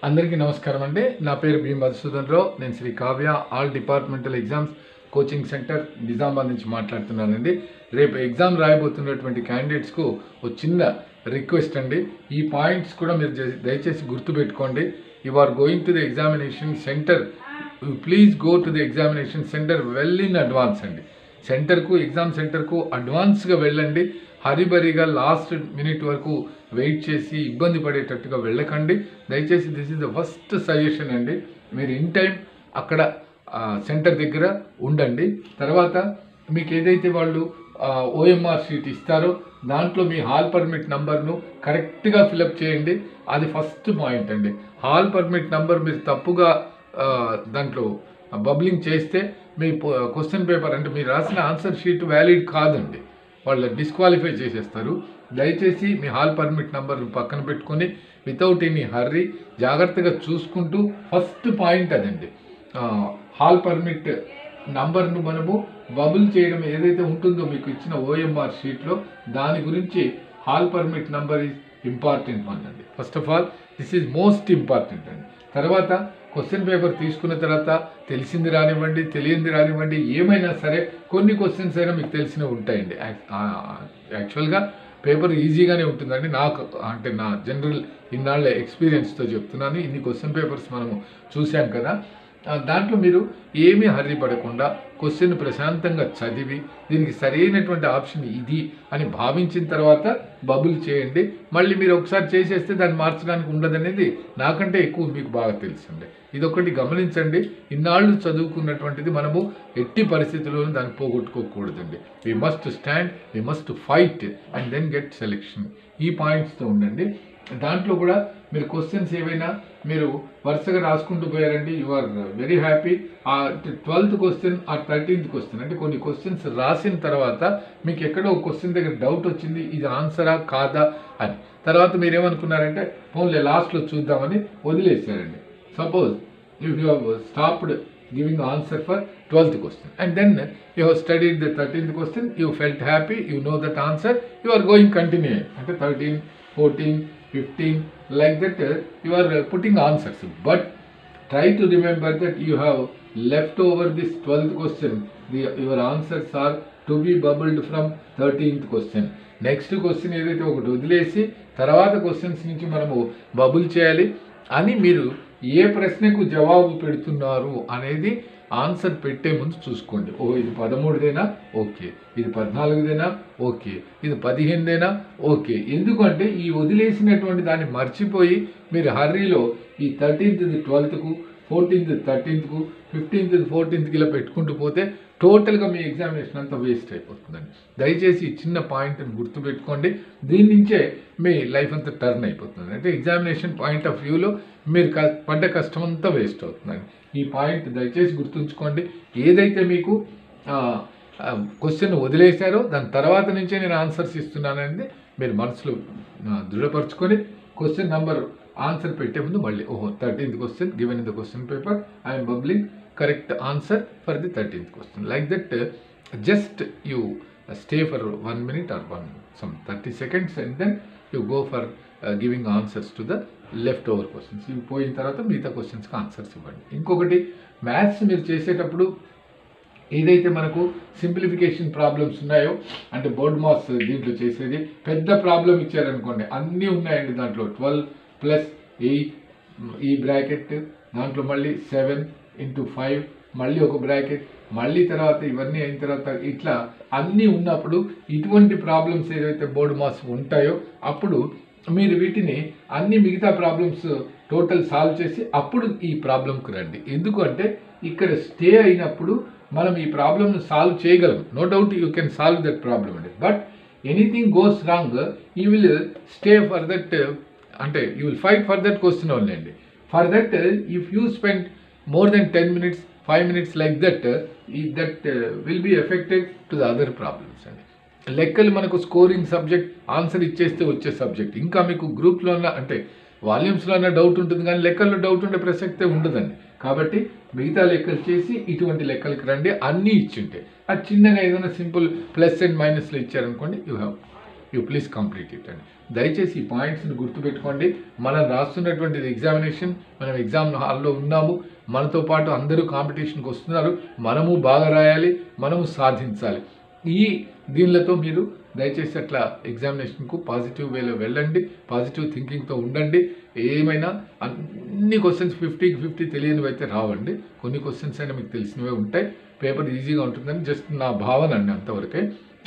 అందరికీ నమస్కారం అండి. నా పేరు బి మధుసూదన్ రావు. నేను Sri Kavya all departmental exams coaching centre Nizamabad నుంచి మాట్లాడుతున్నానండి. రేపు ఎగ్జామ్ రాయబోతున్నటువంటి క్యాండిడేట్స్కు ఒక చిన్న రిక్వెస్ట్ అండి. ఈ పాయింట్స్ కూడా మీరు దయచేసి గుర్తుపెట్టుకోండి. You are going to the examination centre, please go to the examination centre well in advance అండి. సెంటర్కు ఎగ్జామ్ సెంటర్కు అడ్వాన్స్గా వెళ్ళండి. హరిబరిగా లాస్ట్ మినిట్ వరకు వెయిట్ చేసి ఇబ్బంది పడేటట్టుగా వెళ్ళకండి. దయచేసి this is the first suggestion అండి. మీరు ఇన్ టైం అక్కడ సెంటర్ దగ్గర ఉండండి. తర్వాత మీకు ఏదైతే వాళ్ళు ఓఎంఆర్ షీట్ ఇస్తారో దాంట్లో మీ హాల్ పర్మిట్ నంబర్ను కరెక్ట్గా ఫిలప్ చేయండి. అది ఫస్ట్ పాయింట్ అండి. హాల్ పర్మిట్ నంబర్ మీరు తప్పుగా దాంట్లో బబ్లింగ్ చేస్తే మీ క్వశ్చన్ పేపర్ అంటే మీరు రాసిన ఆన్సర్ షీట్ వ్యాలిడ్ కాదండి, వాళ్ళు డిస్క్వాలిఫై చేసేస్తారు. దయచేసి మీ హాల్ పర్మిట్ నంబర్ పక్కన పెట్టుకొని వితౌట్ ఎనీ హర్రీ జాగ్రత్తగా చూసుకుంటూ ఫస్ట్ పాయింట్ అదండి. హాల్ పర్మిట్ నంబర్ను మనము బబుల్ చేయడం ఏదైతే ఉంటుందో మీకు ఇచ్చిన ఓఎంఆర్ షీట్లో దాని గురించి hall permit number is important అండి. First of all this is most important అండి. తర్వాత క్వశ్చన్ పేపర్ తీసుకున్న తర్వాత తెలిసింది రానివ్వండి, తెలియంది రానివ్వండి, ఏమైనా సరే కొన్ని క్వశ్చన్స్ అయినా మీకు తెలిసినవి ఉంటాయండి. యాక్చువల్గా పేపర్ ఈజీగానే ఉంటుందండి. నాకు అంటే నా జనరల్ ఇన్నాళ్ళ ఎక్స్పీరియన్స్తో చెప్తున్నాను. ఇన్ని క్వశ్చన్ పేపర్స్ మనము చూసాం కదా. దాంట్లో మీరు ఏమీ హర్రీ పడకుండా క్వశ్చన్ ప్రశాంతంగా చదివి దీనికి సరైనటువంటి ఆప్షన్ ఇది అని భావించిన తర్వాత బబుల్ చేయండి. మళ్ళీ మీరు ఒకసారి చేసేస్తే దాన్ని మార్చడానికి ఉండదనేది నాకంటే ఎక్కువ మీకు బాగా తెలుసండి. ఇదొకటి గమనించండి. ఇన్నాళ్ళు చదువుకున్నటువంటిది మనము ఎట్టి పరిస్థితుల్లోనూ దాన్ని పోగొట్టుకోకూడదండి. We must stand, we must fight and then get selection. ఈ పాయింట్స్తో ఉండండి. దాంట్లో కూడా మీరు క్వశ్చన్స్ ఏవైనా మీరు వరుసగా రాసుకుంటూ పోయారండి, యు ఆర్ వెరీ హ్యాపీ. ఆ 12th క్వశ్చన్ ఆ 13th క్వశ్చన్ అంటే కొన్ని క్వశ్చన్స్ రాసిన తర్వాత మీకు ఎక్కడో ఒక క్వశ్చన్ దగ్గర డౌట్ వచ్చింది, ఇది ఆన్సరా కాదా అని. తర్వాత మీరు ఏమనుకున్నారంటే ఓన్లీ లాస్ట్లో చూద్దామని వదిలేసారండి. Suppose you have stopped giving answer for 12th question and then you have studied the 13th question, you felt happy, you know that answer, you are going continue అంటే 13, 14, 15 like that you are putting answers, but try to remember that you have left over this 12th question, your answers are to be bubbled from 13th question. Next question ఏదైతే ఒకటి వదిలేసి తర్వాత questions నుంచి మనము bubble చేయాలి అని మీరు ఏ ప్రశ్నకు జవాబు పెడుతున్నారు అనేది ఆన్సర్ పెట్టే ముందు చూసుకోండి. ఓ ఇది 13దేనా, ఓకే. ఇది 14దేనా, ఓకే. ఇది 15దేనా, ఓకే. ఎందుకంటే ఈ వదిలేసినటువంటి దాన్ని మర్చిపోయి మీరు హర్రీలో ఈ 13th 12th, 14th 13th, 15th 14th ఇలా పెట్టుకుంటూ పోతే టోటల్గా మీ ఎగ్జామినేషన్ అంతా వేస్ట్ అయిపోతుందండి. దయచేసి ఈ చిన్న పాయింట్ని గుర్తుపెట్టుకోండి. దీని నుంచే మీ లైఫ్ అంతా టర్న్ అయిపోతుంది. అంటే ఎగ్జామినేషన్ పాయింట్ ఆఫ్ వ్యూలో మీరు పడ్డ కష్టం అంతా వేస్ట్ అవుతుందండి. ఈ పాయింట్ దయచేసి గుర్తుంచుకోండి. ఏదైతే మీకు క్వశ్చన్ వదిలేశారో దాని తర్వాత నుంచే నేను ఆన్సర్స్ ఇస్తున్నానని మీరు మనసులో దృఢపరచుకొని క్వశ్చన్ నెంబర్ ఆన్సర్ పెట్టే ముందు మళ్ళీ 13th question given in the question paper I'm bubbling correct answer for the 13th question. Like that just you stay for 1 minute or some 30 seconds and then you go for giving answers to the leftover questions. ఇవి పోయిన తర్వాత మిగతా క్వశ్చన్స్కి answers ఇవ్వండి. ఇంకొకటి maths మీరు చేసేటప్పుడు ఏదైతే మనకు సింప్లిఫికేషన్ ప్రాబ్లమ్స్ ఉన్నాయో అంటే బోర్డ్ మాస్ దీంట్లో చేసేది పెద్ద ప్రాబ్లం ఇచ్చారనుకోండి, అన్నీ ఉన్నాయండి దాంట్లో 12 + 8 ఈ బ్రాకెట్, దాంట్లో మళ్ళీ 7 × 5 మళ్ళీ ఒక బ్రాకెట్, మళ్ళీ తర్వాత ఇవన్నీ అయిన తర్వాత ఇట్లా అన్నీ ఉన్నప్పుడు ఇటువంటి ప్రాబ్లమ్స్ ఏదైతే బోర్డు మాస్ ఉంటాయో అప్పుడు మీరు వీటిని అన్ని మిగతా ప్రాబ్లమ్స్ టోటల్ సాల్వ్ చేసి అప్పుడు ఈ ప్రాబ్లంకి రండి. ఎందుకంటే ఇక్కడ స్టే అయినప్పుడు మనం ఈ ప్రాబ్లమ్ను సాల్వ్ చేయగలం. No doubt you can solve that problem అండి. But anything goes wrong you will stay for that అంటే you will fight for that question only అండి. For that if you spend more than 10 minutes, 5 minutes like that, that will be affected to the other problems. లెక్కలు మనకు scoring subject, answer ఇచ్చేస్తే వచ్చే subject. ఇంకా మీకు గ్రూప్లో అంటే వాల్యూమ్స్లో డౌట్ ఉంటుంది కానీ లెక్కల్లో డౌట్ ఉండే ప్రసక్తే ఉండదండి. కాబట్టి మిగతా లెక్కలు చేసి ఇటువంటి లెక్కలకి రండి. అన్నీ ఇచ్చింటే అది చిన్నగా ఏదైనా సింపుల్ ప్లస్ అండ్ మైనస్లో ఇచ్చారనుకోండి, యూ ప్లీజ్ కంప్లీట్ ఇట్ అండి. దయచేసి ఈ పాయింట్స్ని గుర్తుపెట్టుకోండి. మనం రాస్తున్నటువంటి ఎగ్జామినేషన్, మనం ఎగ్జామ్ హాల్లో ఉన్నాము, మనతో పాటు అందరూ కాంపిటీషన్కి వస్తున్నారు, మనము బాగా రాయాలి, మనము సాధించాలి. దీనిలతో మీరు దయచేసి అట్లా ఎగ్జామినేషన్కు పాజిటివ్ వేలో వెళ్ళండి, పాజిటివ్ థింకింగ్తో ఉండండి. ఏమైనా అన్ని క్వశ్చన్స్ 50కి 50 తెలియనివి అయితే రావండి, కొన్ని క్వశ్చన్స్ అయినా మీకు తెలిసినవే ఉంటాయి. పేపర్ ఈజీగా ఉంటుందని జస్ట్ నా భావన అండి, అంతవరకే.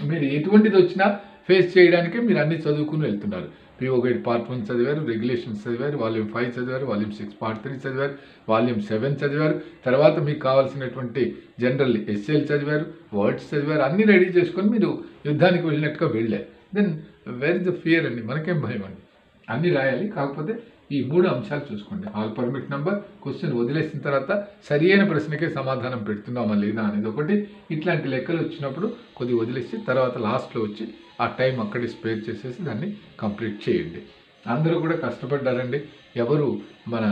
మీరు ఎటువంటిది వచ్చినా ఫేస్ చేయడానికే మీరు అన్ని చదువుకుని వెళ్తున్నారు. PO గైడ్ పార్ట్ 1 చదివారు, రెగ్యులేషన్స్ చదివారు, వాల్యూమ్ 5 చదివారు, వాల్యూమ్ 6 పార్ట్ 3 చదివారు, వాల్యూమ్ 7 చదివారు. తర్వాత మీకు కావాల్సినటువంటి జనరల్ ఎస్ఏలు చదివారు, వర్డ్స్ చదివారు. అన్నీ రెడీ చేసుకొని మీరు యుద్ధానికి వెళ్ళినట్టుగా వెళ్ళారు. Then where is the fear అండి, మనకేం భయం అండి, అన్నీ రాయాలి. కాకపోతే ఈ 3 అంశాలు చూసుకోండి. ఆల్ పర్మిట్ నెంబర్, క్వశ్చన్ వదిలేసిన తర్వాత సరి అయిన ప్రశ్నకే సమాధానం పెడుతున్నామా లేదా అనేది ఒకటి. ఇట్లాంటి లెక్కలు వచ్చినప్పుడు కొద్దిగా వదిలేసి తర్వాత లాస్ట్లో వచ్చి ఆ టైం అక్కడే స్పేర్ చేసేసి దాన్ని కంప్లీట్ చేయండి. అందరూ కూడా కష్టపడ్డారండి. ఎవరు మన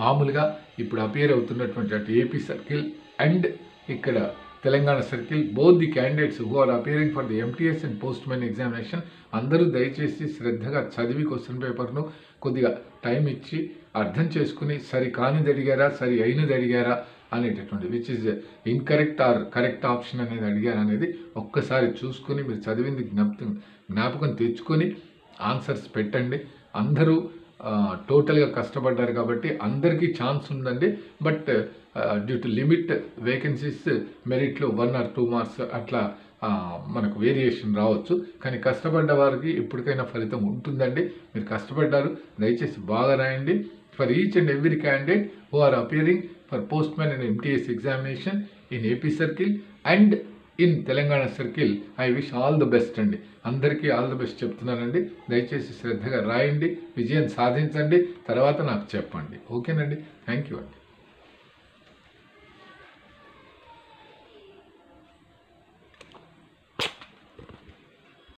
మామూలుగా ఇప్పుడు అపియర్ అవుతున్నటువంటి అటు ఏపీ సర్కిల్ అండ్ ఇక్కడ Telangana circle, both the candidates who are appearing for the MTS and post main examination, అందరూ దయచేసి శ్రద్ధగా చదివి క్వశ్చన్ పేపర్ను కొద్దిగా టైం ఇచ్చి అర్థం చేసుకుని సరి కానిది అడిగారా, సరి అయినది అడిగారా అనేటటువంటి which is incorrect or correct option అనేది అడిగారు అనేది ఒక్కసారి చూసుకొని మీరు చదివింది జ్ఞాపకం తెచ్చుకొని ఆన్సర్స్ పెట్టండి. అందరూ టోటల్గా కష్టపడ్డారు కాబట్టి అందరికీ ఛాన్స్ ఉందండి. But due to limit vacancies మెరిట్లో 1 or 2 మార్క్స్ అట్లా మనకు వేరియేషన్ రావచ్చు. కానీ కష్టపడ్డ వారికి ఎప్పటికైనా ఫలితం ఉంటుందండి. మీరు కష్టపడ్డారు, దయచేసి బాగా రాయండి. For each and every candidate who are appearing for postman and MTS examination in AP circle and in Telangana circle I wish all the best అండి. అందరికీ ఆల్ ద బెస్ట్ చెప్తున్నానండి. దయచేసి శ్రద్ధగా రాయండి, విజయం సాధించండి, తర్వాత నాకు చెప్పండి. ఓకేనండి, థ్యాంక్ యూ అండి.